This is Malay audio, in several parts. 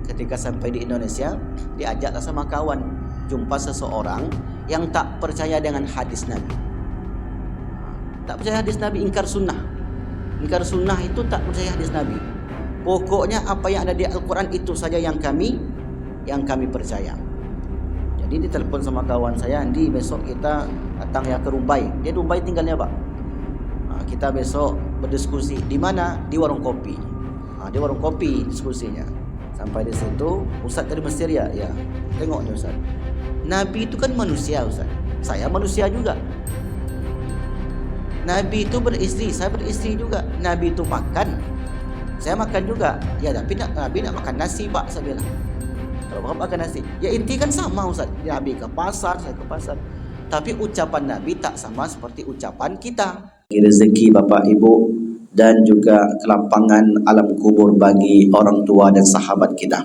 Ketika sampai di Indonesia, diajaklah sama kawan jumpa seseorang yang tak percaya dengan hadis Nabi. Tak percaya hadis Nabi, ingkar sunnah. Ingkar sunnah itu tak percaya hadis Nabi. Pokoknya apa yang ada di Al-Quran itu saja yang kami percaya. Jadi ditelepon sama kawan saya, Andi besok kita datang ya ke Rumbai. Dia di Rumbai tinggalnya Pak. Kita besok berdiskusi. Di mana? Di warung kopi. Di warung kopi diskusinya. Sampai di situ, Ustaz dari Mesir ya. Tengok nih Ustaz. Nabi itu kan manusia Ustaz. Saya manusia juga. Nabi itu beristri, saya beristri juga. Nabi itu makan, saya makan juga. Ya tapi Nabi nak makan nasi Pak, saya bilang. Kalau Bapak makan nasi, ya inti kan sama Ustaz. Nabi ke pasar, saya ke pasar. Tapi ucapan Nabi tak sama seperti ucapan kita. Rezeki Bapak Ibu dan juga kelapangan alam kubur bagi orang tua dan sahabat kita.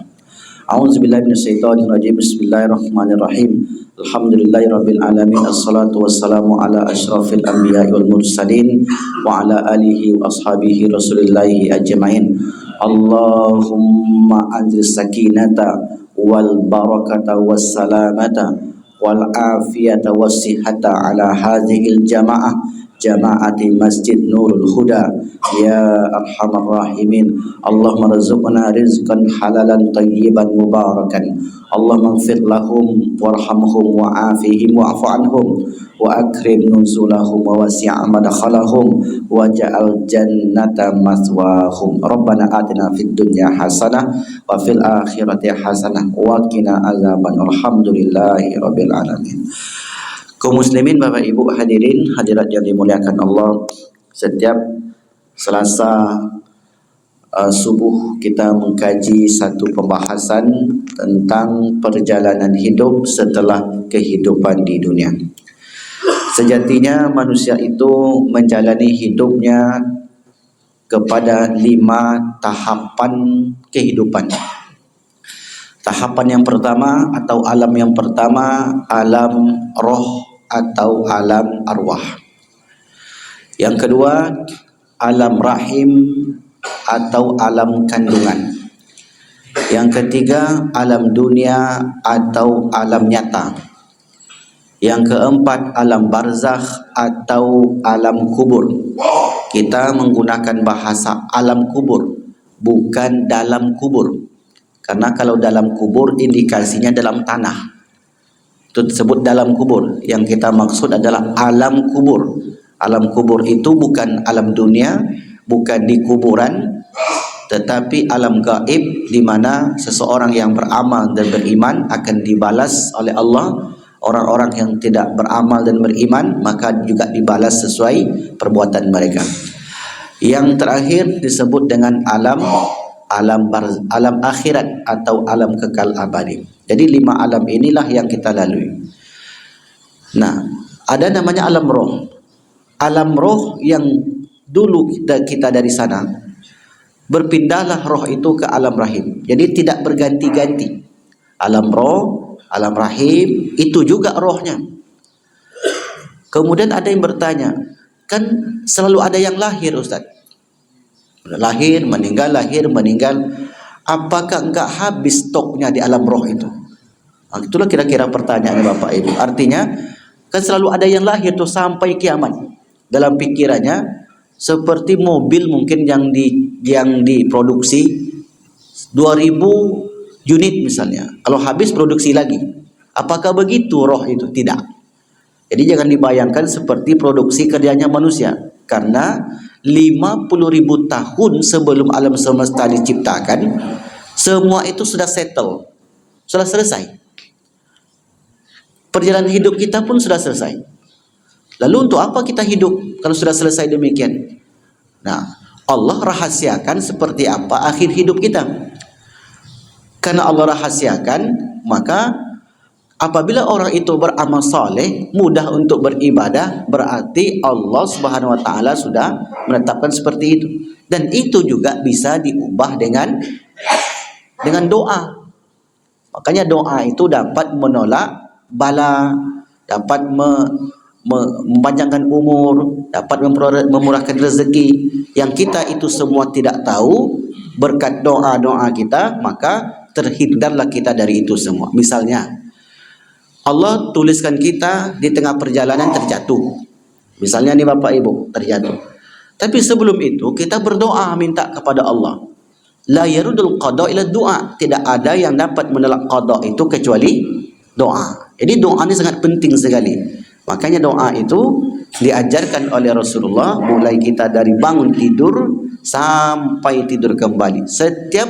A'udzubillahi minasyaitonirrajim. Bismillahirrahmanirrahim. Alhamdulillahirabbil alamin. Assalatu wassalamu ala asyrafil anbiya'i wal mursalin wa ala alihi wa ashabihi rasulillahi ajmain. Allahumma anzil sakinata wal barakata was salamata wal afiyata was sihhata ala hadhil jamaah jamaati Masjid Nurul Huda ya arhamar rahimin. Allahumma rizqna rizqan halalan tayyiban mubarakan. Allahumma ighfir lahum warhamhum wa'afihim wa'fu anhum wa akrim nuzulahum wa wasi' madkhalahum waj'al jannata maswahum. Rabbana atina fid dunya hasanah wa fil akhirati hasanah wa qina azaban. Alhamdulillahi rabbil alamin. Kaum muslimin, Bapak Ibu hadirin hadirat yang dimuliakan Allah, setiap Selasa subuh kita mengkaji satu pembahasan tentang perjalanan hidup setelah kehidupan di dunia. Sejatinya manusia itu menjalani hidupnya kepada 5 tahapan kehidupan. Tahapan yang pertama atau alam yang pertama, alam roh atau alam arwah. Yang kedua, alam rahim atau alam kandungan. Yang ketiga, alam dunia atau alam nyata. Yang keempat, alam barzakh atau alam kubur. Kita menggunakan bahasa alam kubur, bukan dalam kubur. Karena kalau dalam kubur indikasinya dalam tanah. Itu disebut dalam kubur. Yang kita maksud adalah alam kubur. Alam kubur itu bukan alam dunia, bukan di kuburan, tetapi alam gaib di mana seseorang yang beramal dan beriman akan dibalas oleh Allah. Orang-orang yang tidak beramal dan beriman maka juga dibalas sesuai perbuatan mereka. Yang terakhir disebut dengan alam akhirat atau alam kekal abadi. Jadi 5 alam inilah yang kita lalui. Nah, ada namanya alam roh. Alam roh yang dulu kita dari sana, berpindahlah roh itu ke alam rahim. Jadi tidak berganti-ganti. Alam roh, alam rahim, itu juga rohnya. Kemudian ada yang bertanya, kan selalu ada yang lahir Ustaz. Lahir, meninggal, apakah enggak habis stoknya di alam roh itu? Itulah kira-kira pertanyaannya Bapak Ibu. Artinya kan selalu ada yang lahir tuh sampai kiamat. Dalam pikirannya seperti mobil mungkin yang diproduksi 2000 unit misalnya. Kalau habis produksi lagi. Apakah begitu roh itu? Tidak. Jadi jangan dibayangkan seperti produksi kerjanya manusia. Karena 50.000 tahun sebelum alam semesta diciptakan, semua itu sudah settle, sudah selesai. Perjalanan hidup kita pun sudah selesai. Lalu untuk apa kita hidup kalau sudah selesai demikian? Nah, Allah rahasiakan seperti apa akhir hidup kita. Karena Allah rahasiakan, maka apabila orang itu beramal saleh, mudah untuk beribadah, berarti Allah Subhanahu wa taala sudah menetapkan seperti itu. Dan itu juga bisa diubah dengan doa. Makanya doa itu dapat menolak bala, dapat memanjangkan umur, dapat memurahkan rezeki. Yang kita itu semua tidak tahu, berkat doa-doa kita, maka terhindarlah kita dari itu semua. Misalnya, Allah tuliskan kita di tengah perjalanan terjatuh. Misalnya nih Bapak Ibu, terjatuh. Tapi sebelum itu kita berdoa minta kepada Allah. La yarudul qada ila doa. Tidak ada yang dapat menolak qada itu kecuali doa. Jadi doa ini sangat penting sekali. Makanya doa itu diajarkan oleh Rasulullah mulai kita dari bangun tidur sampai tidur kembali. Setiap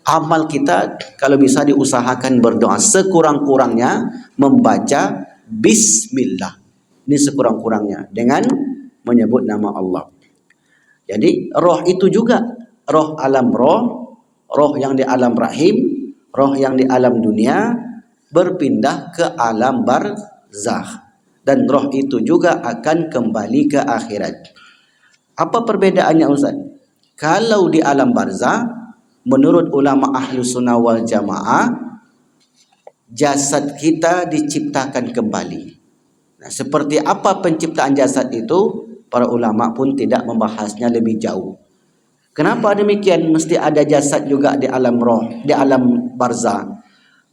amal kita kalau bisa diusahakan berdoa sekurang-kurangnya membaca bismillah. Ini sekurang-kurangnya dengan menyebut nama Allah. Jadi roh itu juga roh alam roh yang di alam rahim, roh yang di alam dunia berpindah ke alam barzakh. Dan roh itu juga akan kembali ke akhirat. Apa perbedaannya Ustaz? Kalau di alam barzakh, menurut ulama ahlu sunnah wal jamaah, jasad kita diciptakan kembali. Nah, seperti apa penciptaan jasad itu? Para ulama pun tidak membahasnya lebih jauh. Kenapa demikian? Mesti ada jasad juga di alam roh, di alam barzakh.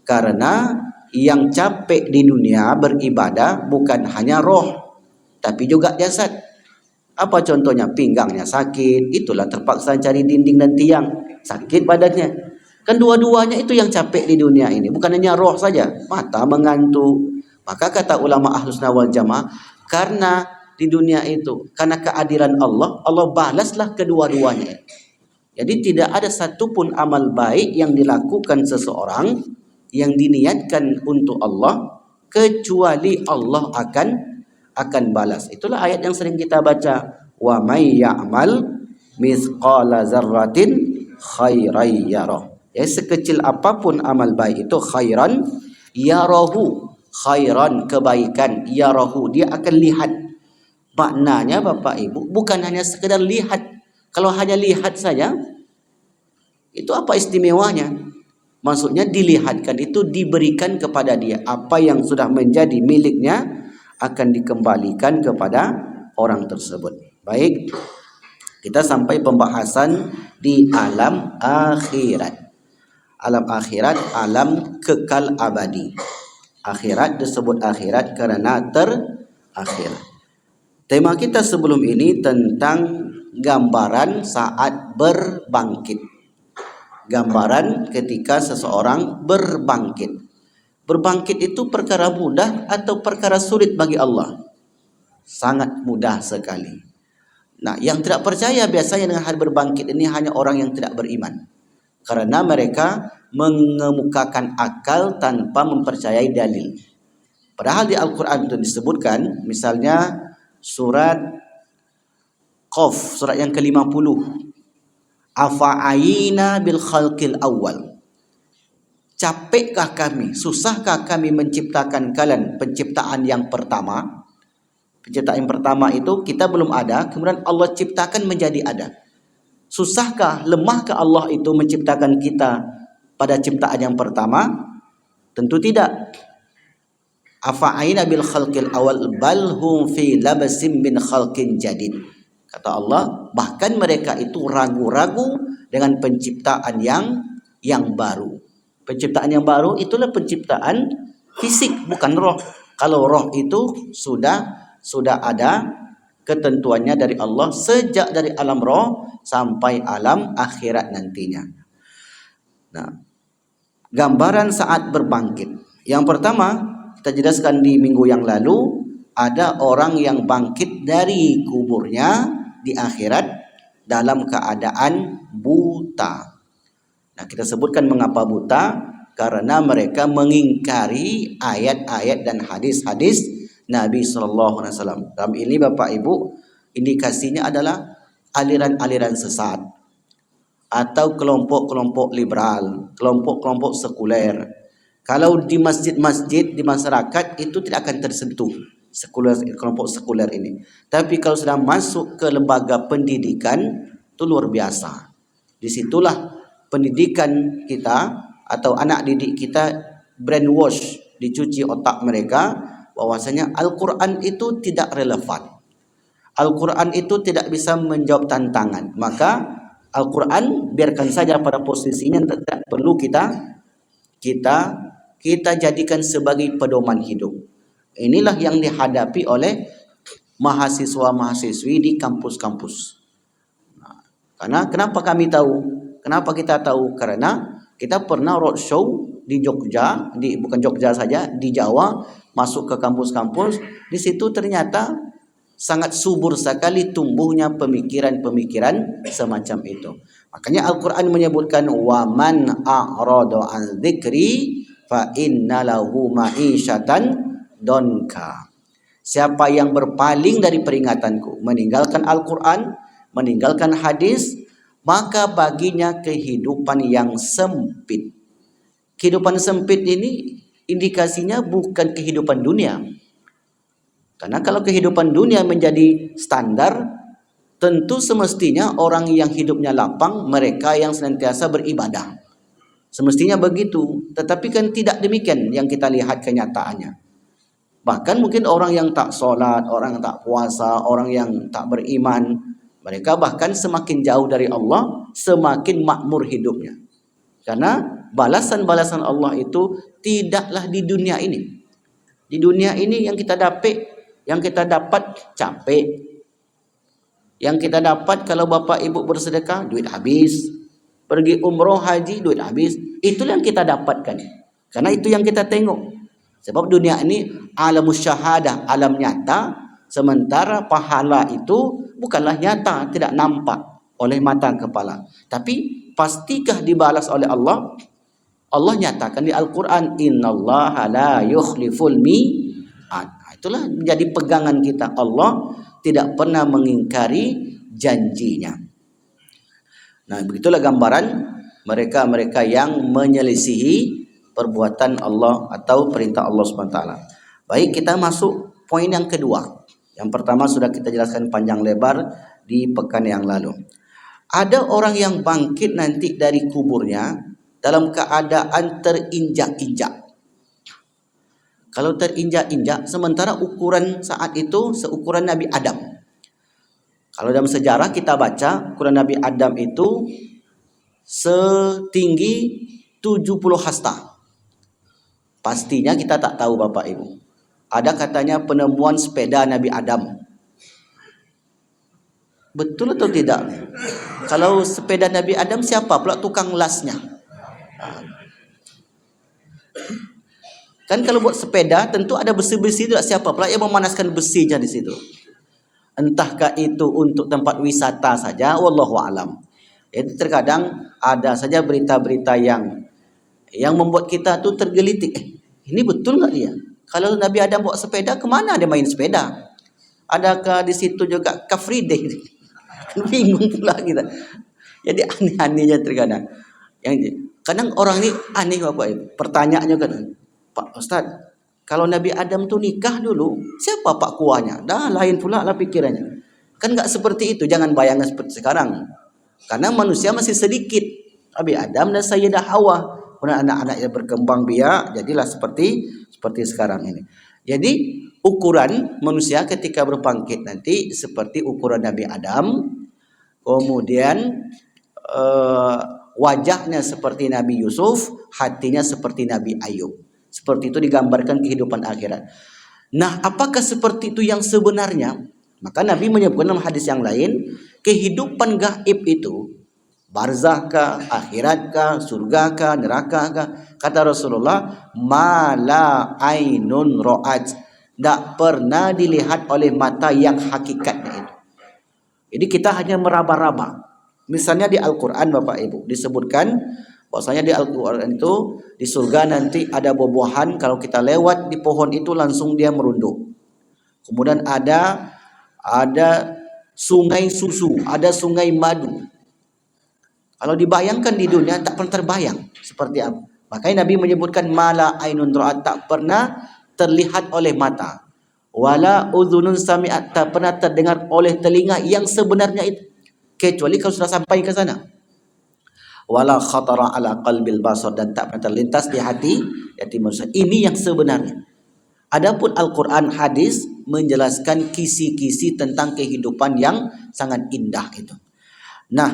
Karena yang capek di dunia beribadah bukan hanya roh, tapi juga jasad. Apa contohnya? Pinggangnya sakit, itulah terpaksa cari dinding dan tiang, sakit badannya. Kan dua-duanya itu yang capek di dunia ini, bukan hanya roh saja. Mata mengantuk. Maka kata ulama ahlus sunnah wal jamaah, karena di dunia itu, karena keadilan Allah, Allah balaslah kedua-duanya. Jadi tidak ada satupun amal baik yang dilakukan seseorang yang diniatkan untuk Allah kecuali Allah akan balas. Itulah ayat yang sering kita baca, wa may ya'mal mithqala dzarratin khairan yarah. Ya, sekecil apapun amal baik itu khairan yarahu, khairan kebaikan, yarahu dia akan lihat. Maknanya Bapak Ibu bukan hanya sekedar lihat. Kalau hanya lihat saja, itu apa istimewanya? Maksudnya dilihatkan itu diberikan kepada dia. Apa yang sudah menjadi miliknya akan dikembalikan kepada orang tersebut. Baik, kita sampai pembahasan di alam akhirat. Alam akhirat, alam kekal abadi. Akhirat disebut akhirat karena terakhir. Tema kita sebelum ini tentang gambaran saat berbangkit. Gambaran ketika seseorang berbangkit. Berbangkit itu perkara mudah atau perkara sulit bagi Allah? Sangat mudah sekali. Nah, yang tidak percaya biasanya dengan hari berbangkit ini hanya orang yang tidak beriman. Karena mereka mengemukakan akal tanpa mempercayai dalil. Padahal di Al-Quran itu disebutkan, misalnya surat Qaf, surat yang ke-50. Afa'ayina bil khalqil awal. Capekkah kami, susahkah kami menciptakan kalian penciptaan yang pertama? Penciptaan yang pertama itu kita belum ada, kemudian Allah ciptakan menjadi ada. Susahkah, lemahkah Allah itu menciptakan kita pada ciptaan yang pertama? Tentu tidak. Afa'ayna bil khalqil awal bal hum fi labasim min khalqin jadid. Kata Allah, bahkan mereka itu ragu-ragu dengan penciptaan yang baru. Penciptaan yang baru itulah penciptaan fisik, bukan roh. Kalau roh itu sudah ada ketentuannya dari Allah sejak dari alam roh sampai alam akhirat nantinya. Nah, gambaran saat berbangkit. Yang pertama, kita jelaskan di minggu yang lalu, ada orang yang bangkit dari kuburnya di akhirat dalam keadaan buta. Nah, kita sebutkan mengapa buta, karena mereka mengingkari ayat-ayat dan hadis-hadis Nabi SAW. Dalam ini Bapak Ibu, indikasinya adalah aliran-aliran sesat atau kelompok-kelompok liberal, kelompok-kelompok sekuler. Kalau di masjid-masjid, di masyarakat itu tidak akan tersentuh kelompok sekuler ini. Tapi kalau sudah masuk ke lembaga pendidikan, itu luar biasa. Disitulah pendidikan kita atau anak didik kita brainwash, dicuci otak mereka bahwasanya Al-Quran itu tidak relevan. Al-Quran itu tidak bisa menjawab tantangan. Maka Al-Quran biarkan saja pada posisinya, tidak perlu kita jadikan sebagai pedoman hidup. Inilah yang dihadapi oleh mahasiswa-mahasiswi di kampus-kampus. Karena kenapa kami tahu? Kenapa kita tahu? Karena kita pernah roadshow di Jogja, bukan Jogja saja, di Jawa, masuk ke kampus-kampus. Di situ ternyata sangat subur sekali tumbuhnya pemikiran-pemikiran semacam itu. Makanya Al-Quran menyebutkan wa man a'rada an dzikri fa inna lahu ma'isyatan donka. Siapa yang berpaling dari peringatanku, meninggalkan Al-Quran, meninggalkan hadis, maka baginya kehidupan yang sempit. Kehidupan sempit ini indikasinya bukan kehidupan dunia. Karena kalau kehidupan dunia menjadi standar, tentu semestinya orang yang hidupnya lapang, mereka yang senantiasa beribadah. Semestinya begitu. Tetapi kan tidak demikian yang kita lihat kenyataannya. Bahkan mungkin orang yang tak solat, orang yang tak puasa, orang yang tak beriman, mereka bahkan semakin jauh dari Allah, semakin makmur hidupnya. Karena balasan-balasan Allah itu tidaklah di dunia ini. Di dunia ini yang kita dapat capek. Yang kita dapat kalau bapak ibu bersedekah, duit habis. Pergi umroh haji, duit habis. Itulah yang kita dapatkan. Karena itu yang kita tengok. Sebab dunia ini alamus syahadah, alam nyata. Sementara pahala itu bukanlah nyata, tidak nampak oleh mata kepala. Tapi pastikah dibalas oleh Allah? Allah nyatakan di Al-Quran, innallaha la yukhliful mi'ad. Itulah menjadi pegangan kita. Allah tidak pernah mengingkari janjinya. Nah, begitulah gambaran mereka-mereka yang menyelisihi perbuatan Allah atau perintah Allah SWT. Baik, kita masuk poin yang kedua. Yang pertama sudah kita jelaskan panjang lebar di pekan yang lalu. Ada orang yang bangkit nanti dari kuburnya dalam keadaan terinjak-injak. Kalau terinjak-injak, sementara ukuran saat itu seukuran Nabi Adam. Kalau dalam sejarah kita baca, ukuran Nabi Adam itu setinggi 70 hasta. Pastinya kita tak tahu Bapak Ibu. Ada katanya penemuan sepeda Nabi Adam. Betul atau tidak? Kalau sepeda Nabi Adam, siapa pula tukang lasnya? Kan kalau buat sepeda tentu ada besi-besi itu, siapa pula yang memanaskan besinya di situ? Entahkah itu untuk tempat wisata saja, wallahu alam. Jadi terkadang ada saja berita-berita yang membuat kita tuh tergelitik. Ini betul nggak dia? Kalau Nabi Adam bawa sepeda, kemana dia main sepeda? Adakah di situ juga Car Free Day? Bingung pula kita. Jadi aneh-anehnya terkadang. Kadang orang ini aneh Bapak Ibu. Pertanyaannya kan, Pak Ustaz, kalau Nabi Adam tuh nikah dulu, siapa pak kuahnya? Dah lain pula lah pikirannya. Kan nggak seperti itu. Jangan bayangkan seperti sekarang. Karena manusia masih sedikit. Nabi Adam dan Sayyidah Hawa. Kemudian anak-anaknya berkembang biak, jadilah seperti sekarang ini. Jadi ukuran manusia ketika berbangkit nanti seperti ukuran Nabi Adam. Kemudian wajahnya seperti Nabi Yusuf, hatinya seperti Nabi Ayub. Seperti itu digambarkan kehidupan akhirat. Nah, apakah seperti itu yang sebenarnya? Maka Nabi menyebutkan dalam hadis yang lain, kehidupan gaib itu, barzah kah, akhirat kah, surga kah, neraka kah? Kata Rasulullah, mala ainun ra'at, tidak pernah dilihat oleh mata yang hakikatnya itu. Jadi kita hanya meraba-raba. Misalnya di Al-Quran Bapak Ibu disebutkan bahwasanya di Al-Quran itu di surga nanti ada buah-buahan, kalau kita lewat di pohon itu langsung dia merunduk. Kemudian ada sungai susu, ada sungai madu. Kalau dibayangkan di dunia tak pernah terbayang seperti apa. Makanya Nabi menyebutkan mala ainun ra'at, tak pernah terlihat oleh mata. Wala udhunun sami'at, tak pernah terdengar oleh telinga yang sebenarnya itu. Kecuali kalau sudah sampai ke sana. Wala khatara ala qalbil basar, dan tak pernah terlintas di hati manusia. Ini yang sebenarnya. Adapun Al-Quran hadis menjelaskan kisi-kisi tentang kehidupan yang sangat indah itu. Nah,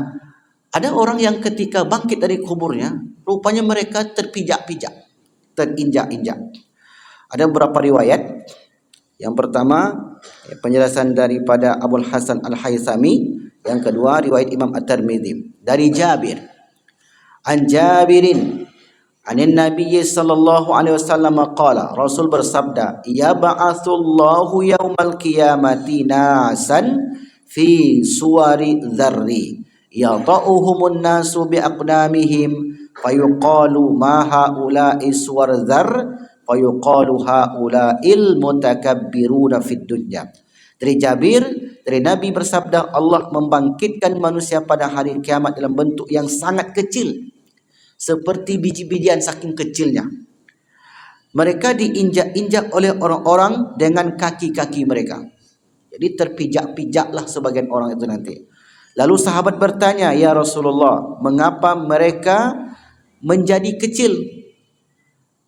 Ada orang yang ketika bangkit dari kuburnya, rupanya mereka terpijak-pijak, terinjak-injak. Ada beberapa riwayat. Yang pertama, penjelasan daripada Abul Hasan Al-Haythami. Yang kedua, riwayat Imam At-Tirmidzi dari Jabir. An Jabirin anin Nabi sallallahu alaihi wasallam qala, Rasul bersabda, ya ba'atsullahu yaumal qiyamati nasan fi suwari dzarri yata'uhumun nasu bi aqdamihim fayuqalu ma haula'i suwar dzar fayuqalu haula'il mutakabbiruna fid dunya. Dari Jabir, dari Nabi bersabda, Allah membangkitkan manusia pada hari kiamat dalam bentuk yang sangat kecil, seperti biji-bijian saking kecilnya. Mereka diinjak-injak oleh orang-orang dengan kaki-kaki mereka. Jadi terpijak-pijaklah sebagian orang itu nanti. Lalu sahabat bertanya, ya Rasulullah, mengapa mereka menjadi kecil?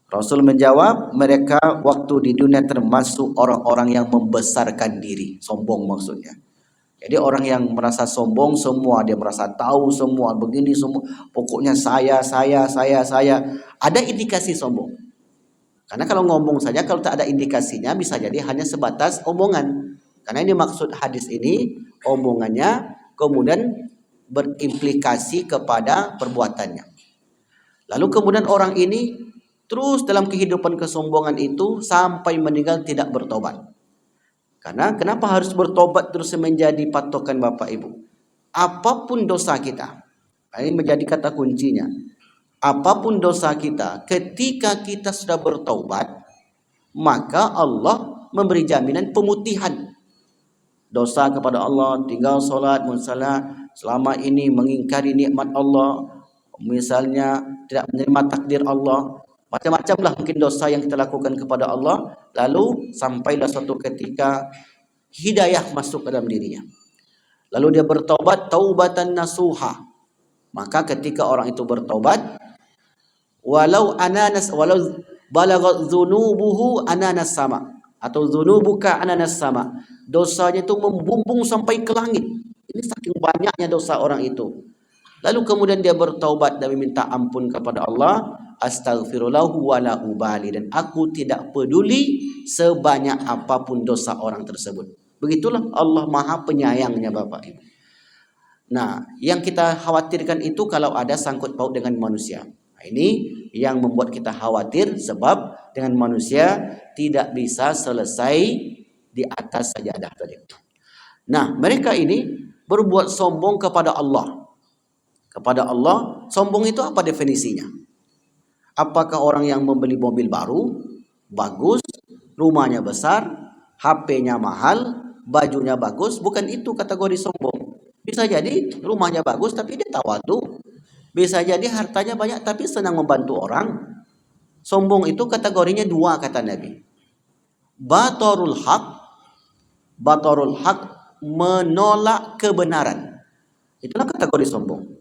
Rasul menjawab, mereka waktu di dunia termasuk orang-orang yang membesarkan diri. Sombong maksudnya. Jadi orang yang merasa sombong semua, dia merasa tahu semua, begini semua, pokoknya saya. Ada indikasi sombong. Karena kalau ngomong saja, kalau tak ada indikasinya, bisa jadi hanya sebatas omongan. Karena ini maksud hadis ini, omongannya kemudian berimplikasi kepada perbuatannya. Lalu kemudian orang ini terus dalam kehidupan kesombongan itu sampai meninggal tidak bertobat. Karena kenapa harus bertobat terus menjadi patokan Bapak Ibu? Apapun dosa kita, ini menjadi kata kuncinya. Apapun dosa kita, ketika kita sudah bertobat, maka Allah memberi jaminan pemutihan dosa kepada Allah. Tinggal sholat, musalah, selama ini mengingkari nikmat Allah, misalnya tidak menerima takdir Allah, macam-macamlah mungkin dosa yang kita lakukan kepada Allah. Lalu sampailah suatu ketika hidayah masuk ke dalam dirinya. Lalu dia bertobat, taubatan nasuha. Maka ketika orang itu bertobat, walau balagat dzunubuhu ananas sama, atau dzunubuka ananas sama, dosanya itu membumbung sampai ke langit. Ini saking banyaknya dosa orang itu. Lalu kemudian dia bertaubat dan meminta ampun kepada Allah, astaghfirullahu wala ubali, dan aku tidak peduli sebanyak apapun dosa orang tersebut. Begitulah Allah Maha Penyayangnya Bapak Ibu. Nah, yang kita khawatirkan itu kalau ada sangkut paut dengan manusia. Nah, ini yang membuat kita khawatir, sebab dengan manusia tidak bisa selesai di atas sajadah tadi. Nah, mereka ini berbuat sombong kepada Allah. Kepada Allah, sombong itu apa definisinya? Apakah orang yang membeli mobil baru, bagus, rumahnya besar, HP-nya mahal, bajunya bagus? Bukan itu kategori sombong. Bisa jadi rumahnya bagus tapi dia tawadu. Bisa jadi hartanya banyak tapi senang membantu orang. Sombong itu kategorinya dua kata Nabi. Batarul haq, menolak kebenaran. Itulah kategori sombong.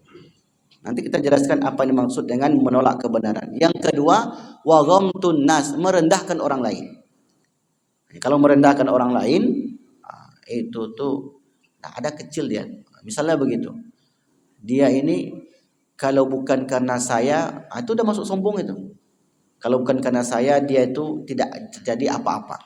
Nanti kita jelaskan apa yang dimaksud dengan menolak kebenaran. Yang kedua, wa ghamtun nas, merendahkan orang lain. Kalau merendahkan orang lain, itu tuh ada kecil dia. Misalnya begitu. Dia ini kalau bukan karena saya, itu udah masuk sombong itu. Kalau bukan karena saya, dia itu tidak terjadi apa-apa.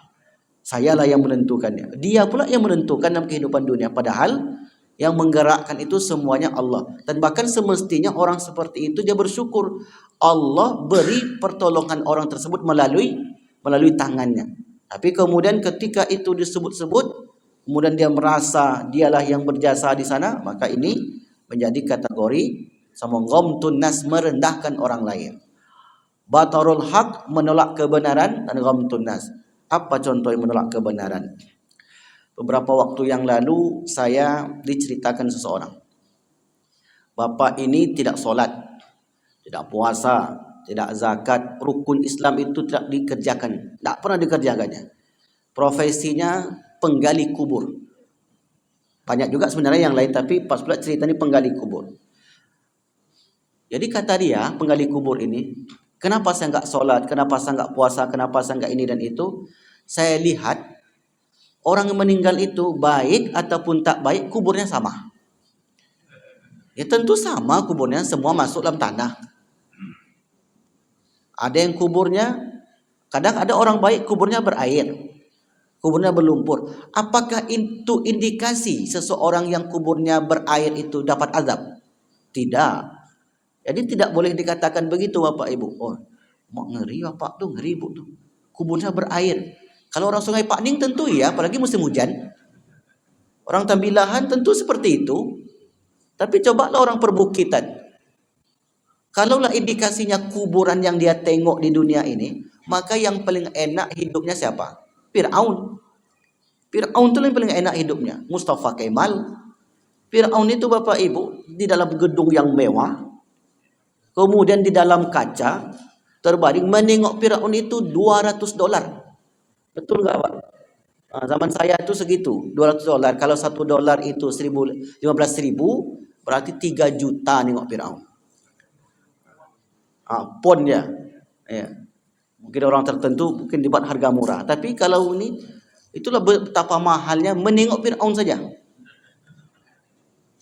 Sayalah yang menentukannya. Dia pula yang menentukan dalam kehidupan dunia. Padahal yang menggerakkan itu semuanya Allah. Dan bahkan semestinya orang seperti itu dia bersyukur Allah beri pertolongan orang tersebut melalui tangannya. Tapi kemudian ketika itu disebut-sebut, kemudian dia merasa dialah yang berjasa di sana, maka ini menjadi kategori ghamtun nas, merendahkan orang lain. Batarul haq, menolak kebenaran, dan ghamtun nas. Apa contoh yang menolak kebenaran? Beberapa waktu yang lalu saya diceritakan seseorang. Bapak ini tidak sholat, tidak puasa, tidak zakat, rukun Islam itu tidak dikerjakan, tidak pernah dikerjakannya. Profesinya penggali kubur. Banyak juga sebenarnya yang lain, tapi pas pula cerita ini penggali kubur. Jadi kata dia, penggali kubur ini, kenapa saya nggak sholat, kenapa saya nggak puasa, kenapa saya nggak ini dan itu? Saya lihat orang yang meninggal itu baik ataupun tak baik, kuburnya sama. Ya tentu sama kuburnya, semua masuk dalam tanah. Ada yang kuburnya, kadang ada orang baik kuburnya berair, kuburnya berlumpur. Apakah itu indikasi seseorang yang kuburnya berair itu dapat azab? Tidak. Jadi tidak boleh dikatakan begitu Bapak Ibu. Oh, mak ngeri Bapak tuh, ngeri Bu tuh. Kuburnya berair. Kalau orang Sungai Pakning tentu ya, apalagi musim hujan. Orang Tambilahan tentu seperti itu. Tapi cobalah orang perbukitan. Kalaulah indikasinya kuburan yang dia tengok di dunia ini, maka yang paling enak hidupnya siapa? Fir'aun. Fir'aun itu yang paling enak hidupnya. Mustafa Kemal. Fir'aun itu Bapak Ibu di dalam gedung yang mewah, kemudian di dalam kaca terbaring, menengok Fir'aun itu $200. Betul nggak Pak? Nah, zaman saya itu segitu, $200. Kalau $1 itu 15.000, berarti 3 juta nengok Fir'aun. Pon ya. Mungkin orang tertentu mungkin dibuat harga murah. Tapi kalau ini, itulah betapa mahalnya menengok Fir'aun saja.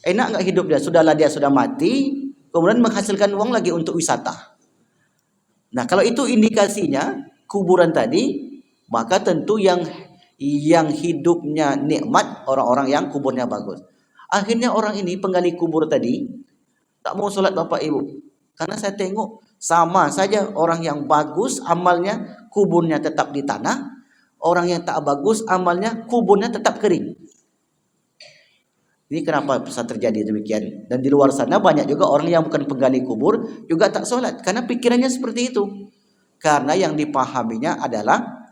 Enak nggak hidup dia? Sudahlah dia sudah mati, kemudian menghasilkan uang lagi untuk wisata. Nah kalau itu indikasinya kuburan tadi, maka tentu yang hidupnya nikmat orang-orang yang kuburnya bagus. Akhirnya orang ini penggali kubur tadi tak mau sholat Bapak Ibu, karena saya tengok sama saja orang yang bagus amalnya kuburnya tetap di tanah, orang yang tak bagus amalnya kuburnya tetap kering. Ini kenapa bisa terjadi demikian? Dan di luar sana banyak juga orang yang bukan penggali kubur juga tak sholat, karena pikirannya seperti itu. Karena yang dipahaminya adalah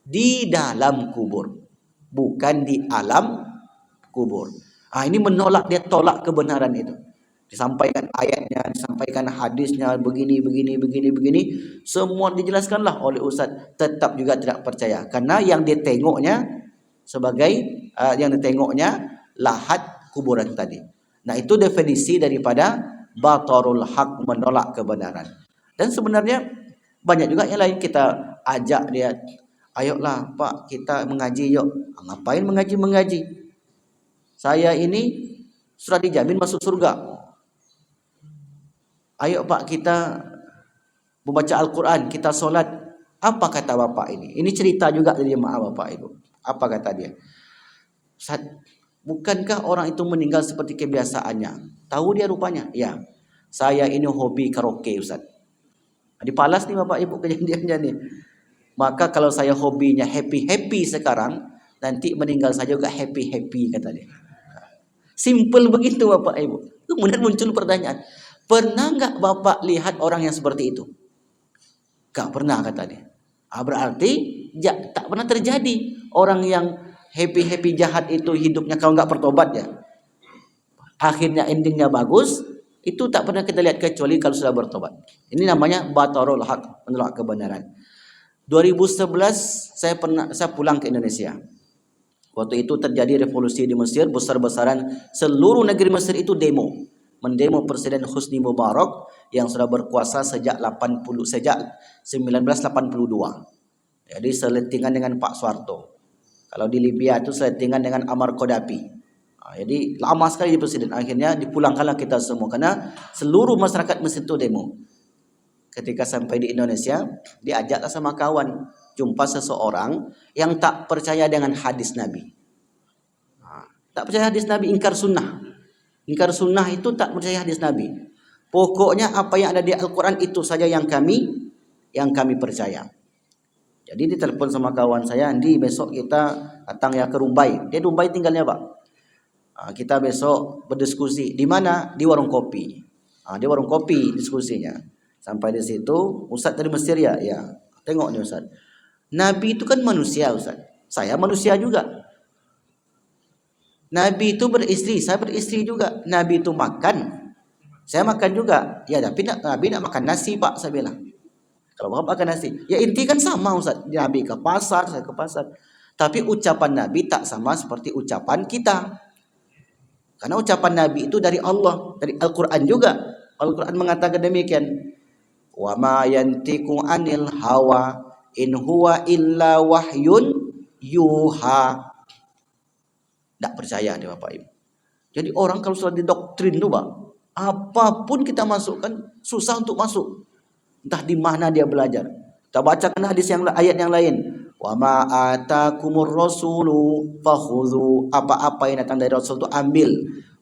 di dalam kubur, bukan di alam kubur. Ini menolak, dia tolak kebenaran itu. Disampaikan ayatnya, disampaikan hadisnya, begini, semua dijelaskanlah oleh Ustaz, tetap juga tidak percaya. Karena yang ditengoknya sebagai lahat kuburan tadi. Nah itu definisi daripada batarul haq, menolak kebenaran. Dan sebenarnya banyak juga yang lain, kita ajak dia, ayolah Pak kita mengaji yuk. Ngapain mengaji? Saya ini sudah dijamin masuk surga. Ayo Pak kita membaca Al-Quran, kita sholat. Apa kata Bapak ini? Ini cerita juga dari jemaah Bapak Ibu. Apa kata dia? Ustaz, bukankah orang itu meninggal seperti kebiasaannya? Tahu dia rupanya? Ya, saya ini hobi karaoke Ustaz. Dipalas nih Bapak Ibu kejadiannya nih. Maka kalau saya hobinya happy sekarang, nanti meninggal saja juga happy kata dia. Simple begitu Bapak Ibu. Kemudian muncul pertanyaan, pernah nggak Bapak lihat orang yang seperti itu? Gak pernah kata dia. Berarti tak pernah terjadi orang yang happy jahat itu hidupnya kalau nggak bertobat ya. Akhirnya endingnya bagus, itu tak pernah kita lihat kecuali kalau sudah bertobat. Ini namanya batarul haq, menolak kebenaran. 2011 saya pulang ke Indonesia. Waktu itu terjadi revolusi di Mesir, besar-besaran seluruh negeri Mesir itu mendemo Presiden Husni Mubarak yang sudah berkuasa sejak 1982. Jadi seletingan dengan Pak Suharto. Kalau di Libya itu seletingan dengan Ammar Gaddafi. Jadi lama sekali di presiden. Akhirnya dipulangkanlah kita semua karena seluruh masyarakat Mesir itu demo. Ketika sampai di Indonesia, diajaklah sama kawan, jumpa seseorang yang tak percaya dengan hadis Nabi. Tak percaya hadis Nabi, ingkar sunnah. Ingkar sunnah itu tak percaya hadis Nabi. Pokoknya apa yang ada di Al-Quran itu saja yang kami percaya. Jadi ditelepon sama kawan saya, Andi besok kita datang ya ke Rumbai. Dia Rumbai tinggalnya Pak. Kita besok berdiskusi. Di mana? Di warung kopi. Di warung kopi diskusinya. Sampai di situ, Ustaz dari Mesir ya. Tengok nih Ustaz. Nabi itu kan manusia Ustaz. Saya manusia juga. Nabi itu beristri, saya beristri juga. Nabi itu makan, saya makan juga. Ya tapi Nabi nak makan nasi Pak, saya bilang. Kalau Bapak makan nasi, ya inti kan sama Ustaz. Nabi ke pasar, saya ke pasar. Tapi ucapan Nabi tak sama seperti ucapan kita. Karena ucapan Nabi itu dari Allah, dari Al-Quran juga. Al-Quran mengatakan demikian. Wa ma yantiqu anil hawa in huwa illa wahyun yuha. Tak percaya dia Bapak Ibu. Jadi orang kalau sudah didoktrin tuh Pak, Apapun kita masukkan, susah untuk masuk. Entah di mana dia belajar. Kita bacakan hadis yang ayat yang lain. Wa ma atakumur rasulu fakhudhu. Apa-apa yang datang dari Rasul itu ambil.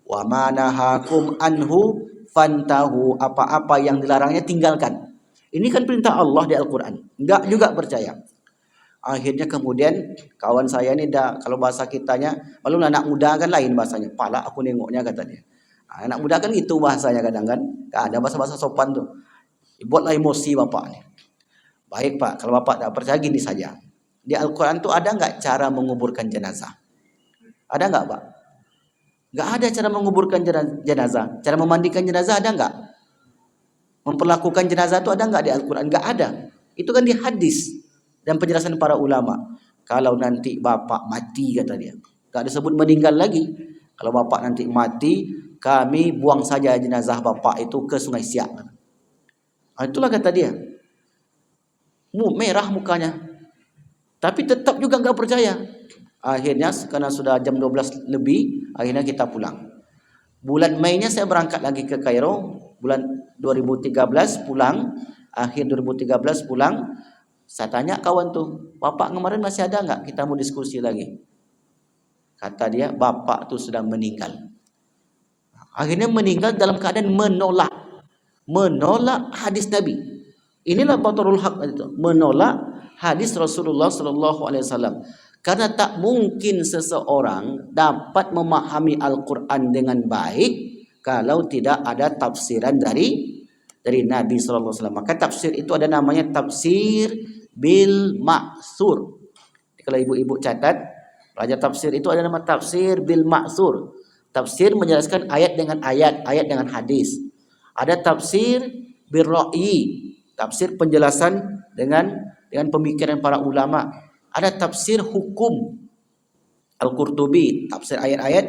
Wa ma nahakum anhu fantahu. Apa-apa yang dilarangnya tinggalkan. Ini kan perintah Allah di Al-Quran. Enggak juga percaya. Akhirnya kemudian kawan saya ini kalau bahasa kitanya, malu anak muda kan lain bahasanya. Pala aku nengoknya kata dia. Anak muda kan gitu bahasanya kadang kan. Gak ada bahasa-bahasa sopan tuh. Buatlah emosi bapak nih. Baik pak, kalau bapak tak percaya gini saja. Di Al-Quran tuh ada nggak cara menguburkan jenazah? Ada nggak pak? Nggak ada cara menguburkan jenazah. Cara memandikan jenazah ada nggak? Memperlakukan jenazah itu ada nggak di Al-Quran? Nggak ada. Itu kan di hadis dan penjelasan para ulama. Kalau nanti bapak mati kata dia, nggak disebut meninggal lagi. Kalau bapak nanti mati, kami buang saja jenazah bapak itu ke Sungai Siak. Itulah kata dia. Merah mukanya, tapi tetap juga nggak percaya. Akhirnya karena sudah jam 12 lebih, akhirnya kita pulang. Bulan Mei-nya saya berangkat lagi ke Kairo. Bulan 2013 pulang, akhir 2013 pulang. Saya tanya kawan tuh, bapak kemarin masih ada nggak? Kita mau diskusi lagi. Kata dia, bapak tuh sudah meninggal. Akhirnya meninggal dalam keadaan menolak hadis Nabi. Inilah batarul haq itu, menolak hadis Rasulullah sallallahu alaihi wasallam. Karena tak mungkin seseorang dapat memahami Al-Qur'an dengan baik kalau tidak ada tafsiran dari Nabi sallallahu alaihi wasallam. Maka tafsir itu ada namanya tafsir bil ma'sur. Kalau ibu-ibu catat, pelajar tafsir itu ada nama tafsir bil ma'sur. Tafsir menjelaskan ayat dengan ayat, ayat dengan hadis. Ada tafsir bil ra'yi, tafsir penjelasan dengan pemikiran para ulama. Ada tafsir hukum, Al-Qurtubi, tafsir ayat-ayat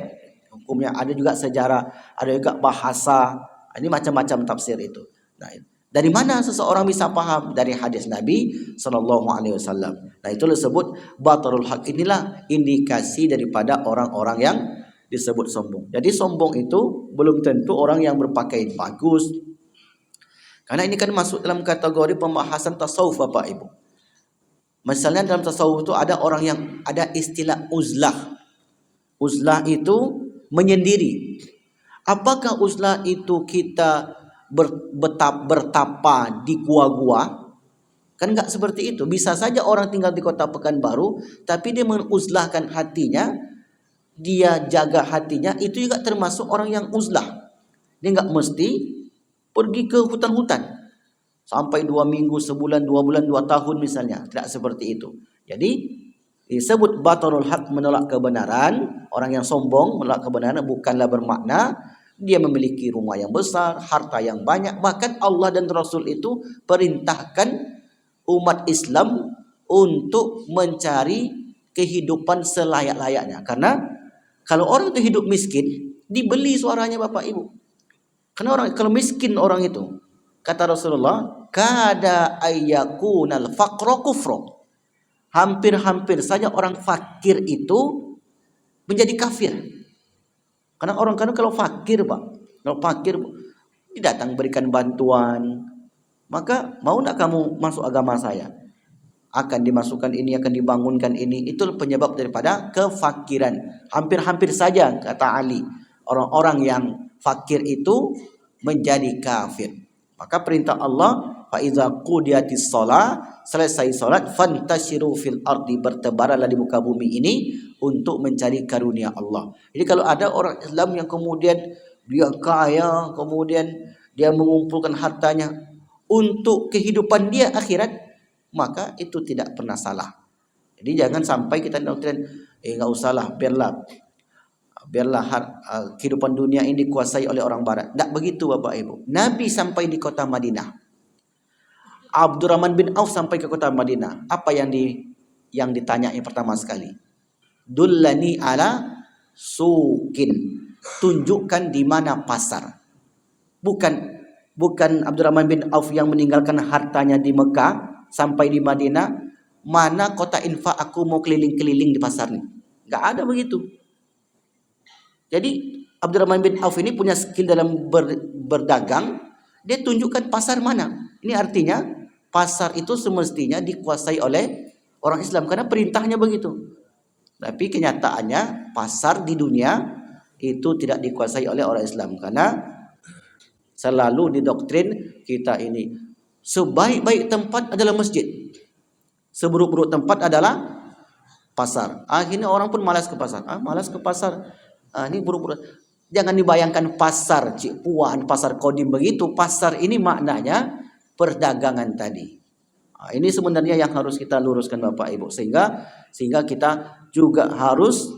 hukumnya. Ada juga sejarah, ada juga bahasa. Ini macam-macam tafsir itu. Nah, dari mana seseorang bisa paham? Dari hadis Nabi sallallahu alaihi wasallam. Nah, itu disebut batarul haq. Inilah indikasi daripada orang-orang yang disebut sombong. Jadi sombong itu belum tentu orang yang berpakaian bagus. Karena ini kan masuk dalam kategori pembahasan tasawuf Bapak Ibu. Misalnya dalam tasawuf itu ada orang yang ada istilah uzlah. Uzlah itu menyendiri. Apakah uzlah itu kita bertapa di gua-gua? Kan enggak seperti itu. Bisa saja orang tinggal di kota Pekanbaru, tapi dia menguzlahkan hatinya, dia jaga hatinya, itu juga termasuk orang yang uzlah. Dia enggak mesti pergi ke hutan-hutan sampai 2 minggu, sebulan, 2 bulan, 2 tahun misalnya. Tidak seperti itu. Jadi disebut batarul haq, menolak kebenaran. Orang yang sombong menolak kebenaran bukanlah bermakna dia memiliki rumah yang besar, harta yang banyak. Bahkan Allah dan Rasul itu perintahkan umat Islam untuk mencari kehidupan selayak-layaknya. Karena kalau orang itu hidup miskin, dibeli suaranya Bapak Ibu. Karena kalau miskin orang itu, kata Rasulullah, kada ayyakunal faqra kufra. Hampir-hampir saja orang fakir itu menjadi kafir. Karena orang kan kalau fakir, Pak, kalau fakir datang berikan bantuan, maka mau enggak kamu masuk agama saya? Akan dimasukkan ini, akan dibangunkan ini. Itu penyebab daripada kefakiran. Hampir-hampir saja kata Ali, orang-orang yang fakir itu menjadi kafir. Maka perintah Allah, fa iza qudiyatis shalah, selesai salat, fantashiru fil ardi, bertebaranlah di muka bumi ini untuk mencari karunia Allah. Jadi kalau ada orang Islam yang kemudian dia kaya, kemudian dia mengumpulkan hartanya untuk kehidupan dia akhirat, maka itu tidak pernah salah. Jadi jangan sampai kita doktrin, enggak usahlah, biarlah kehidupan dunia ini dikuasai oleh orang barat. Tak begitu Bapak Ibu. Nabi sampai di kota Madinah. Abdurrahman bin Auf sampai ke kota Madinah. Apa yang ditanya yang pertama sekali? Dullani ala sukin. Tunjukkan di mana pasar. Bukan Abdurrahman bin Auf yang meninggalkan hartanya di Mekah sampai di Madinah. Mana kota infak, aku mau keliling-keliling di pasar nih. Enggak ada begitu. Jadi Abdurrahman bin Auf ini punya skill dalam berdagang, dia tunjukkan pasar mana. Ini artinya pasar itu semestinya dikuasai oleh orang Islam karena perintahnya begitu. Tapi kenyataannya pasar di dunia itu tidak dikuasai oleh orang Islam karena selalu didoktrin kita ini sebaik-baik tempat adalah masjid, seburuk-buruk tempat adalah pasar. Akhirnya orang pun malas ke pasar. Malas ke pasar. Ini buruk-buruk. Jangan dibayangkan pasar Cik Puan, pasar Kodim begitu. Pasar ini maknanya perdagangan tadi. Ini sebenarnya yang harus kita luruskan Bapak Ibu, sehingga kita juga harus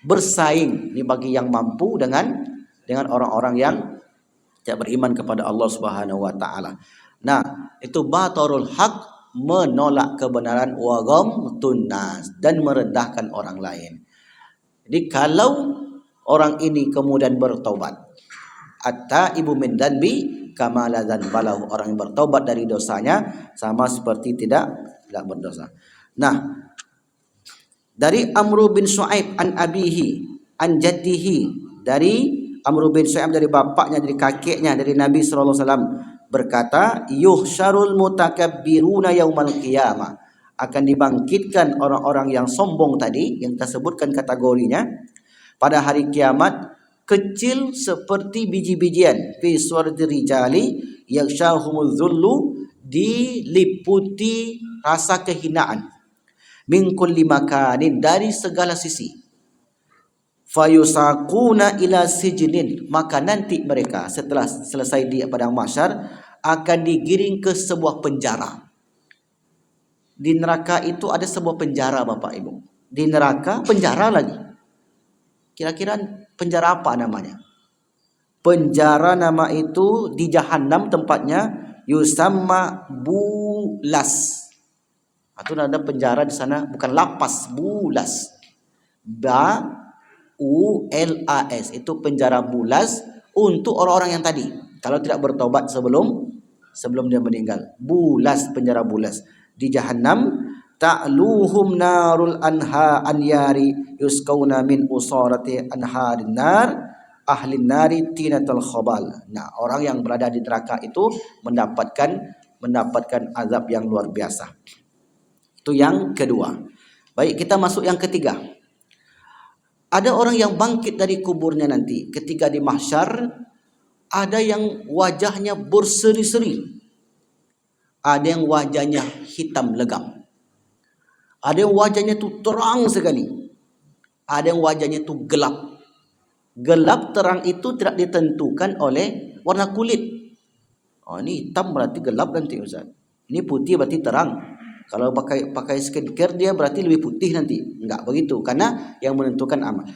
bersaing ini bagi yang mampu dengan orang-orang yang tidak beriman kepada Allah Subhanahu wa taala. Nah, itu batarul haq, menolak kebenaran, wa ghamtun nas, dan merendahkan orang lain. Jadi kalau orang ini kemudian bertaubat, at-taibu min dzanbi kama la dzanbalahu, orang yang bertaubat dari dosanya sama seperti tidak berdosa. Nah, dari Amr bin Shu'aib an abihi an jaddihi, dari Amr bin Shu'aib dari bapaknya, dari kakeknya, dari Nabi sallallahu alaihi wasallam berkata, yuhsyarul mutakabbiruna yaumal qiyamah, akan dibangkitkan orang-orang yang sombong tadi yang kita sebutkan kategorinya pada hari kiamat, kecil seperti biji-bijian, fi suwardi rijali yakshahumul dhullu, diliputi rasa kehinaan, min kulli makanin, dari segala sisi, fayusaquna ila sijnin, maka nanti mereka setelah selesai di padang mahsyar akan digiring ke sebuah penjara. Di neraka itu ada sebuah penjara Bapak Ibu. Di neraka penjara lagi. Kira-kira penjara apa namanya? Penjara nama itu di Jahannam tempatnya, yusamma bulas. Atau ada penjara di sana, bukan lapas, bulas. BULAS, itu penjara bulas untuk orang-orang yang tadi, kalau tidak bertobat sebelum dia meninggal. Bulas, penjara bulas di Jahannam. Ta'luhum narul anha anyari yuskauna min usarati anharin nar ahlin nari tinatul khabal. Nah, orang yang berada di neraka itu mendapatkan azab yang luar biasa. Itu yang kedua. Baik, kita masuk yang ketiga. Ada orang yang bangkit dari kuburnya nanti ketika di mahsyar, ada yang wajahnya berseri-seri, ada yang wajahnya hitam legam, ada yang wajahnya itu terang sekali, ada yang wajahnya itu gelap. Gelap terang itu tidak ditentukan oleh warna kulit. Ini hitam berarti gelap nanti Ustaz. Ini putih berarti terang. Kalau pakai skincare dia berarti lebih putih nanti. Enggak begitu, karena yang menentukan amal.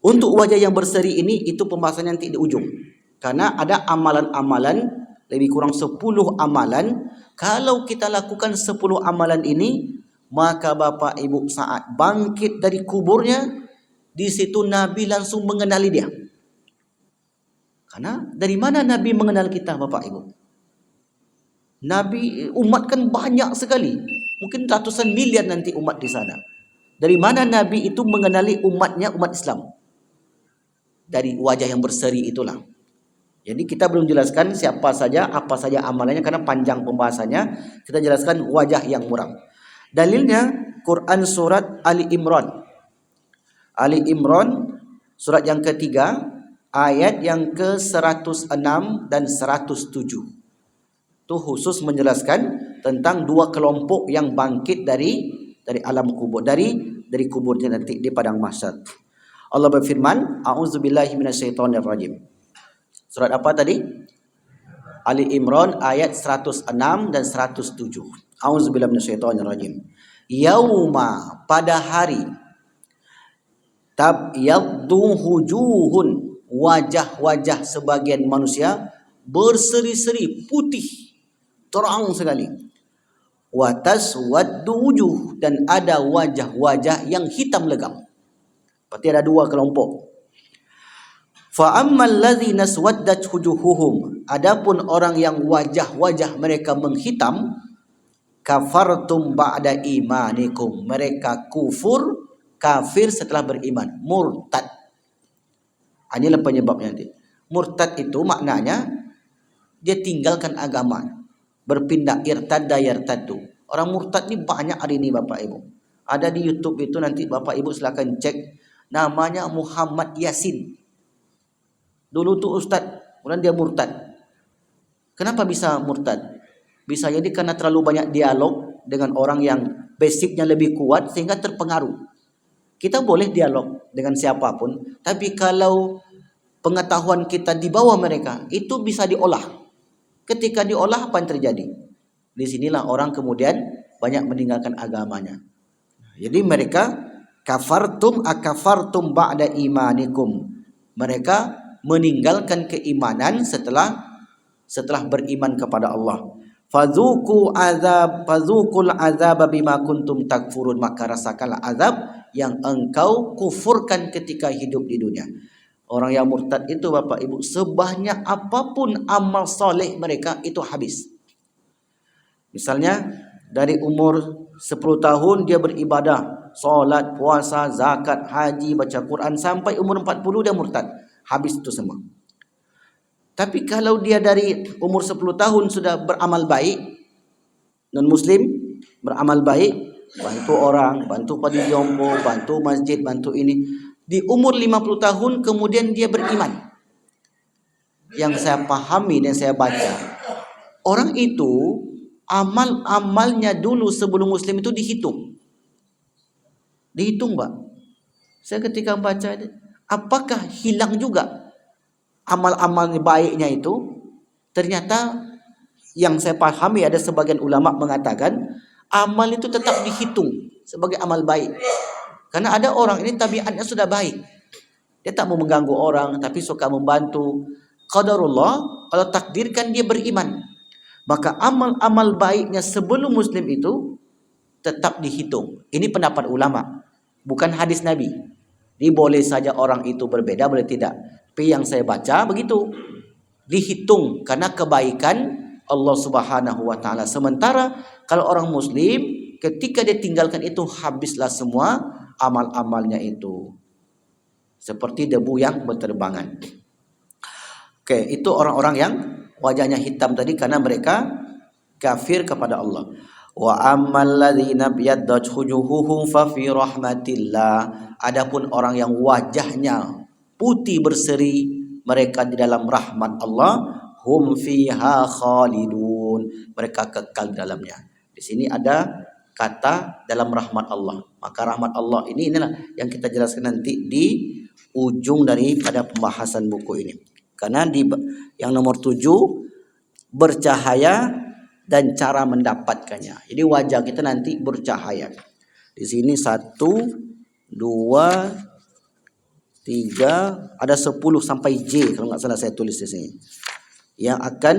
Untuk wajah yang berseri ini, itu pembahasannya nanti di ujung. Karena ada amalan-amalan, lebih kurang 10 amalan. Kalau kita lakukan 10 amalan ini, maka Bapak Ibu saat bangkit dari kuburnya, di situ Nabi langsung mengenali dia. Karena dari mana Nabi mengenal kita Bapak Ibu? Nabi umat kan banyak sekali, mungkin ratusan miliar nanti umat di sana. Dari mana Nabi itu mengenali umatnya, umat Islam? Dari wajah yang berseri itulah. Jadi kita belum jelaskan siapa saja, apa saja amalannya karena panjang pembahasannya. Kita jelaskan wajah yang muram. Dalilnya Quran surat Ali Imran. Ali Imran surat yang ketiga, ayat yang ke-106 dan 107. Itu khusus menjelaskan tentang dua kelompok yang bangkit dari alam kubur, dari kuburnya nanti di padang mahsyar. Allah berfirman, a'udzubillahi minasyaitonirrajim. Surat apa tadi? Ali Imran ayat 106 dan 107. A'udzubillahi minasyaitonirrajim. Yauma, pada hari, tabyaddu wujuhun, wajah-wajah sebagian manusia berseri-seri putih, terang sekali. Wa taswaddu wujuh, dan ada wajah-wajah yang hitam legam. Berarti ada dua kelompok. Fa ammal ladzina swaddat wujuhuhum, adapun orang yang wajah-wajah mereka menghitam, kafartum ba'da imanikum, mereka kafir setelah beriman, murtad. Inilah penyebabnya nanti. Murtad itu maknanya dia tinggalkan agama, berpindah, irtadda yartaddu. Orang murtad ni banyak hari ini Bapak Ibu. Ada di YouTube itu, nanti Bapak Ibu silakan cek. Namanya Muhammad Yasin. Dulu tuh ustaz, kemudian dia murtad. Kenapa bisa murtad? Bisa jadi karena terlalu banyak dialog dengan orang yang basicnya lebih kuat sehingga terpengaruh. Kita boleh dialog dengan siapapun, tapi kalau pengetahuan kita di bawah mereka, itu bisa diolah. Ketika diolah, apa yang terjadi? Di sinilah orang kemudian banyak meninggalkan agamanya. Jadi mereka kafartum akafartum ba'da imanikum. Mereka meninggalkan keimanan setelah beriman kepada Allah. Fadzuqul azab bima kuntum takfurun. Maka rasakanlah azab yang engkau kufurkan ketika hidup di dunia. Orang yang murtad itu Bapak Ibu, sebanyak apapun amal soleh mereka itu habis. Misalnya dari umur 10 tahun dia beribadah, solat, puasa, zakat, haji, baca Quran, sampai umur 40 dia murtad. Habis itu semua. Tapi kalau dia dari umur 10 tahun sudah beramal baik, non muslim, beramal baik, bantu orang, bantu padi jompo, bantu masjid, bantu ini. Di umur 50 tahun kemudian dia beriman. Yang saya pahami dan saya baca, orang itu amal-amalnya dulu sebelum muslim itu dihitung. Dihitung, Pak. Saya ketika baca, apakah hilang juga amal-amal baiknya itu? Ternyata yang saya pahami, ada sebagian ulama mengatakan amal itu tetap dihitung sebagai amal baik. Karena ada orang ini tabiatnya sudah baik. Dia tak mau mengganggu orang, tapi suka membantu. Qadarullah, kalau takdirkan dia beriman, maka amal-amal baiknya sebelum muslim itu tetap dihitung. Ini pendapat ulama, bukan hadis Nabi. Ini boleh saja orang itu berbeda, boleh tidak. Tapi yang saya baca begitu, dihitung karena kebaikan Allah Subhanahu wa taala. Sementara kalau orang muslim ketika dia tinggalkan itu, habislah semua amal-amalnya itu. Seperti debu yang berterbangan. Oke, itu orang-orang yang wajahnya hitam tadi karena mereka kafir kepada Allah. Wa ammal ladzina biyaddat wujuhuhum fa fi rahmatillah. Adapun orang yang wajahnya putih berseri, mereka di dalam rahmat Allah, hum fiha khalidun. Mereka kekal di dalamnya. Di sini ada kata dalam rahmat Allah. Maka rahmat Allah inilah yang kita jelaskan nanti di ujung daripada pembahasan buku ini. Karena di yang nomor 7 bercahaya dan cara mendapatkannya. Jadi wajah kita nanti bercahaya. Di sini 1, 2, 3, ada 10 sampai J kalau nggak salah saya tulis di sini. Yang akan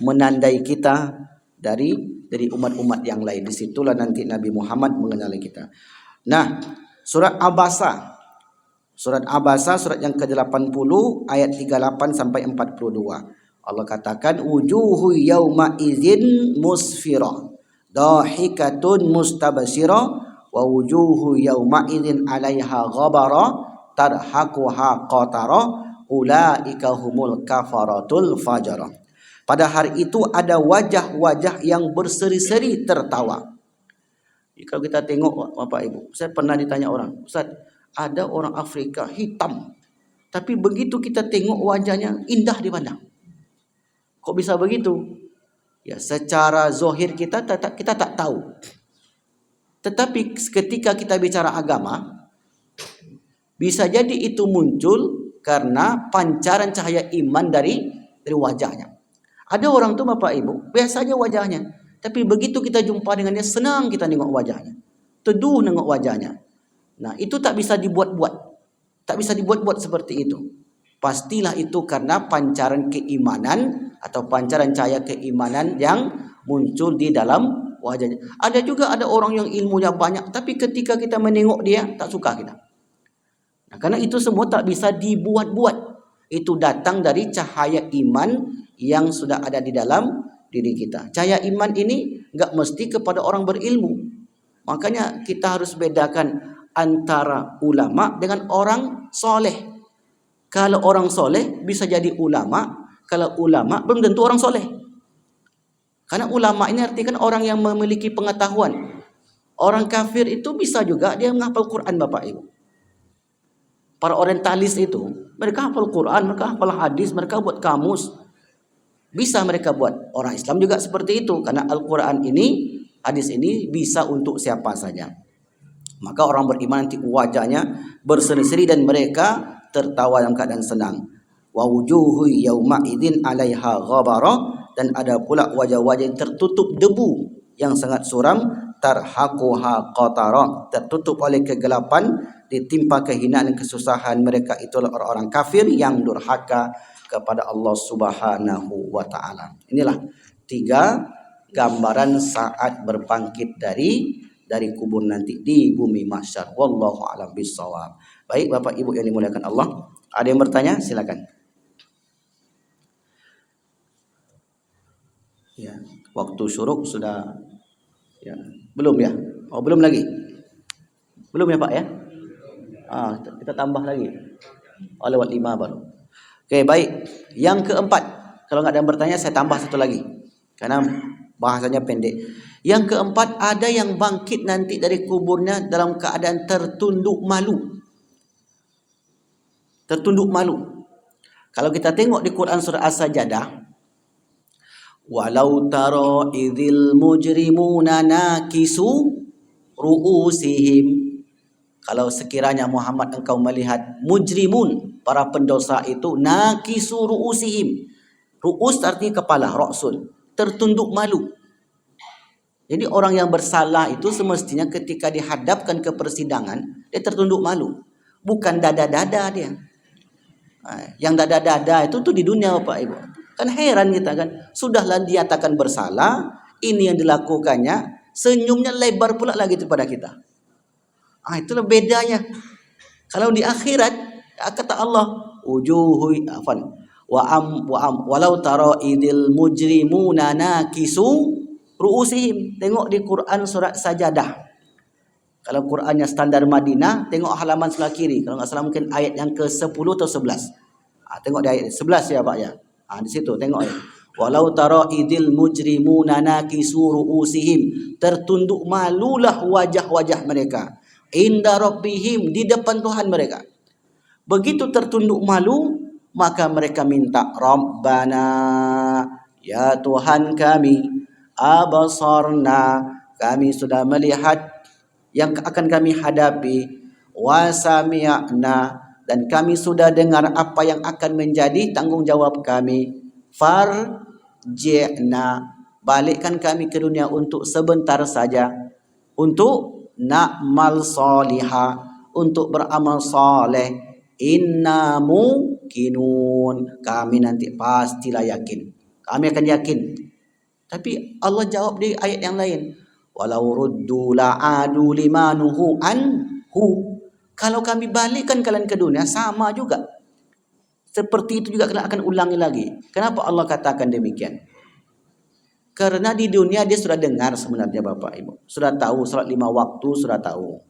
menandai kita dari umat-umat yang lain. Disitulah nanti Nabi Muhammad mengenali kita. Nah, surat Abasa. Surat Abasa, surat yang ke-80 ayat 38 sampai 42. Allah katakan wujuhu yauma idzin musfira dahikatun mustabsyira wa wujuhu yauma idzin 'alaiha ghabara tarhaquha qatara ulaika humul kafaratul fajara. Pada hari itu ada wajah-wajah yang berseri-seri tertawa. Jika kita tengok Bapak Ibu, saya pernah ditanya orang, Ustaz, ada orang Afrika hitam, tapi begitu kita tengok wajahnya indah dipandang. Kok bisa begitu? Ya, secara zahir kita tak tahu. Tetapi ketika kita bicara agama, bisa jadi itu muncul karena pancaran cahaya iman dari wajahnya. Ada orang tuh Bapak Ibu, biasa aja wajahnya, tapi begitu kita jumpa dengannya, senang kita nengok wajahnya, teduh nengok wajahnya. Nah, itu tak bisa dibuat-buat. Tak bisa dibuat-buat seperti itu. Pastilah itu karena pancaran keimanan atau pancaran cahaya keimanan yang muncul di dalam wajahnya. Ada juga ada orang yang ilmunya banyak, tapi ketika kita menengok dia, tak suka kita. Nah, karena itu semua tak bisa dibuat-buat. Itu datang dari cahaya iman yang sudah ada di dalam diri kita. Cahaya iman ini enggak mesti kepada orang berilmu. Makanya kita harus bedakan antara ulama dengan orang soleh. Kalau orang soleh bisa jadi ulama, kalau ulama belum tentu orang soleh. Karena ulama ini artinya kan orang yang memiliki pengetahuan. Orang kafir itu bisa juga dia menghafal Quran, Bapak Ibu. Para orientalis itu, mereka hafal Quran, mereka hafal hadis, mereka buat kamus. Bisa mereka buat. Orang Islam juga seperti itu. Karena Al-Quran ini, hadis ini bisa untuk siapa saja. Maka orang beriman nanti wajahnya berseri-seri dan mereka tertawa dalam keadaan senang. Wa wujuhu yauma idzin 'alaiha ghabara, dan ada pula wajah-wajah yang tertutup debu yang sangat suram, tarhaquha qatara, tertutup oleh kegelapan, ditimpa kehinaan dan kesusahan. Mereka itulah orang-orang kafir yang durhaka kepada Allah Subhanahu wa taala. Inilah 3 gambaran saat berbangkit dari kubur nanti di bumi mahsyar. Wallahu a'lam bissawab. Baik Bapak Ibu yang dimuliakan Allah, ada yang bertanya? Silakan. Ya, waktu syuruk sudah ya, belum ya? Oh, belum lagi. Belum ya, Pak ya? Kita tambah lagi. Oh, lewat 5 baru. Oke, baik. Yang keempat, kalau nggak ada yang bertanya saya tambah satu lagi. Karena bahasanya pendek. Yang keempat, ada yang bangkit nanti dari kuburnya dalam keadaan tertunduk malu. Tertunduk malu. Kalau kita tengok di Quran surah As-Sajdah, walau tara idzil mujrimuna nakisu ru'usihim. Kalau sekiranya Muhammad engkau melihat mujrimun, para pendosa itu, nakisu ru'usihim. Ru'us artinya kepala, ra'sun, tertunduk malu. Jadi orang yang bersalah itu semestinya ketika dihadapkan ke persidangan, dia tertunduk malu. Bukan dada-dada dia. Yang dada-dada itu tuh di dunia Bapak Ibu. Kan heran kita kan. Sudahlah dinyatakan bersalah, ini yang dilakukannya, senyumnya lebar pula lagi kepada kita. Itulah bedanya. Kalau di akhirat, kata Allah, walau tara idil mujrimuna nakisu ru'usihim. Tengok di Quran surat Sajadah. Kalau Qurannya standar Madinah, tengok halaman sebelah kiri. Kalau nggak salah mungkin ayat yang ke-10 atau 11. Tengok di ayat 11 ya Pak ya. Di situ tengok ya. Walau tara idil mujrimuna nakisu ru'usihim. Tertunduk malulah wajah-wajah mereka. Inda rabbihim, di depan Tuhan mereka. Begitu tertunduk malu, maka mereka minta, Rabbana, ya Tuhan kami, abasarna, kami sudah melihat yang akan kami hadapi, wasami'na, dan kami sudah dengar apa yang akan menjadi tanggung jawab kami, farji'na, balikkan kami ke dunia untuk sebentar saja, untuk na'mal salihah, untuk beramal saleh, inna muqinun, kami nanti pastilah yakin, kami akan yakin. Tapi Allah jawab di ayat yang lain, walau ruddu la'adu limanuhu anhu, kalau kami balikkan kalian ke dunia sama juga, seperti itu juga kalian akan ulangi lagi. Kenapa Allah katakan demikian? Karena di dunia dia sudah dengar sebenarnya Bapak Ibu, sudah tahu salat 5 waktu, sudah tahu.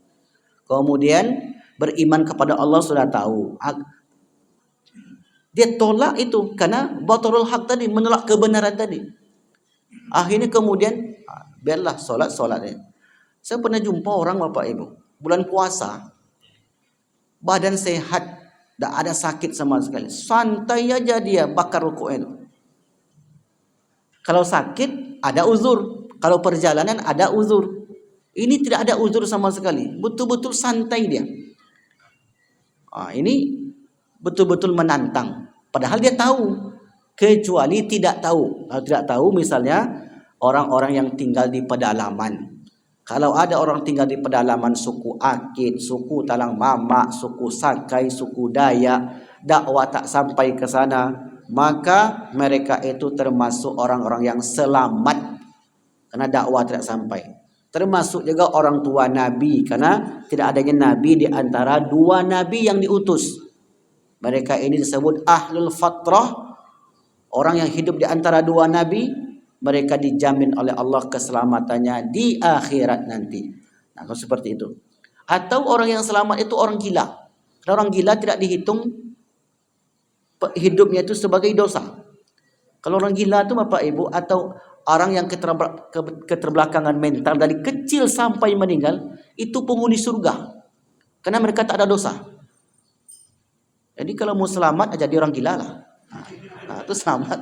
Kemudian beriman kepada Allah sudah tahu. Dia tolak itu karena batarul haq tadi, menolak kebenaran tadi. Akhirnya kemudian biarlah solatnya. Saya pernah jumpa orang Bapak Ibu, bulan puasa, badan sehat, tak ada sakit sama sekali, santai aja dia bakar rukuk itu. Kalau sakit ada uzur, kalau perjalanan ada uzur. Ini tidak ada uzur sama sekali, betul-betul santai dia. Ini betul-betul menantang. Padahal dia tahu, kecuali tidak tahu. Kalau tidak tahu, misalnya orang-orang yang tinggal di pedalaman. Kalau ada orang tinggal di pedalaman suku Akit, suku Talang Mama, suku Sakai, suku Dayak, dakwah tak sampai ke sana, maka mereka itu termasuk orang-orang yang selamat karena dakwah tidak sampai. Termasuk juga orang tua Nabi, karena tidak adanya Nabi di antara 2 Nabi yang diutus. Mereka ini disebut Ahlul Fatrah, orang yang hidup di antara 2 Nabi. Mereka dijamin oleh Allah keselamatannya di akhirat nanti. Nah, kalau seperti itu. Atau orang yang selamat itu orang gila. Karena orang gila tidak dihitung hidupnya itu sebagai dosa. Kalau orang gila itu Bapak Ibu, atau orang yang keterbelakangan mental dari kecil sampai meninggal, itu penghuni surga. Karena mereka tak ada dosa. Jadi kalau mau selamat, jadi orang gila lah. Nah, itu selamat.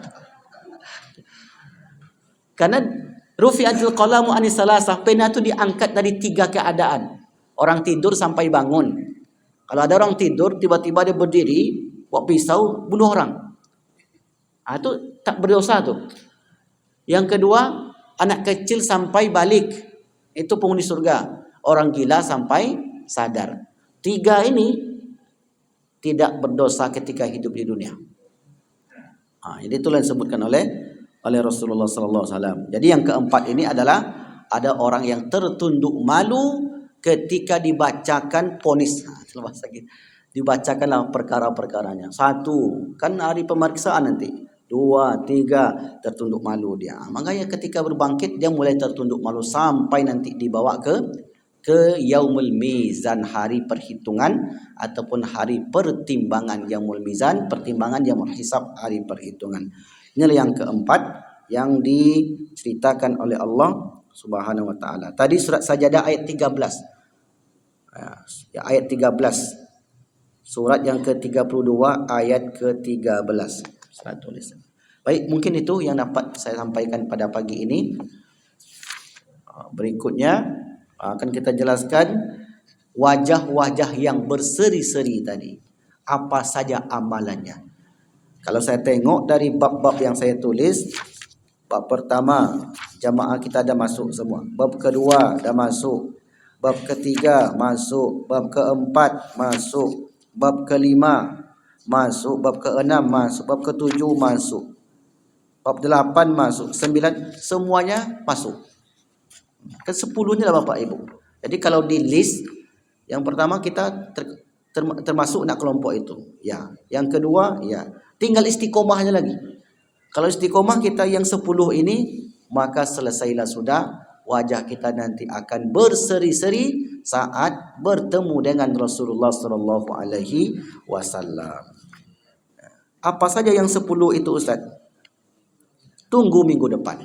Karena rufi'atil qalamu anis salasah, pena itu diangkat dari 3 keadaan. Orang tidur sampai bangun. Kalau ada orang tidur, tiba-tiba dia berdiri, bawa pisau, bunuh orang. Nah, itu tak berdosa tuh. Yang kedua, anak kecil sampai balik, itu penghuni surga. Orang gila sampai sadar. 3 ini tidak berdosa ketika hidup di dunia. Jadi itulah yang disebutkan oleh Rasulullah sallallahu alaihi wasallam. Jadi yang keempat ini adalah ada orang yang tertunduk malu ketika dibacakan vonis. Dibacakanlah perkara-perkaranya. 1, kan hari pemeriksaan nanti. 2, 3, tertunduk malu dia. Makanya ketika berbangkit dia mulai tertunduk malu sampai nanti dibawa ke yaumul mizan, hari perhitungan ataupun hari pertimbangan. Yaumul mizan, pertimbangan, yaumul hisab, hari perhitungan. Inilah yang keempat yang diceritakan oleh Allah Subhanahu wa taala. Tadi surat Sajadah ayat 13. Ayat 13. Surat yang ke-32 ayat ke-13. Saya tulis. Baik, mungkin itu yang dapat saya sampaikan pada pagi ini. Berikutnya akan kita jelaskan wajah-wajah yang berseri-seri tadi. Apa saja amalannya? Kalau saya tengok dari bab-bab yang saya tulis, bab pertama jamaah kita dah masuk semua. Bab kedua dah masuk. Bab ketiga masuk. Bab keempat masuk. Bab kelima masuk. Bab keenam masuk. Bab ketujuh masuk. Bab 8 masuk. 9 semuanya masuk. Ke 10-nya lah Bapak Ibu. Jadi kalau di list yang pertama kita termasuk nak kelompok itu. Ya. Yang kedua ya. Tinggal istiqomahnya lagi. Kalau istiqomah kita yang 10 ini, maka selesailah sudah. Wajah kita nanti akan berseri-seri saat bertemu dengan Rasulullah sallallahu alaihi wasallam. Apa saja yang 10 itu Ustaz? Tunggu minggu depan.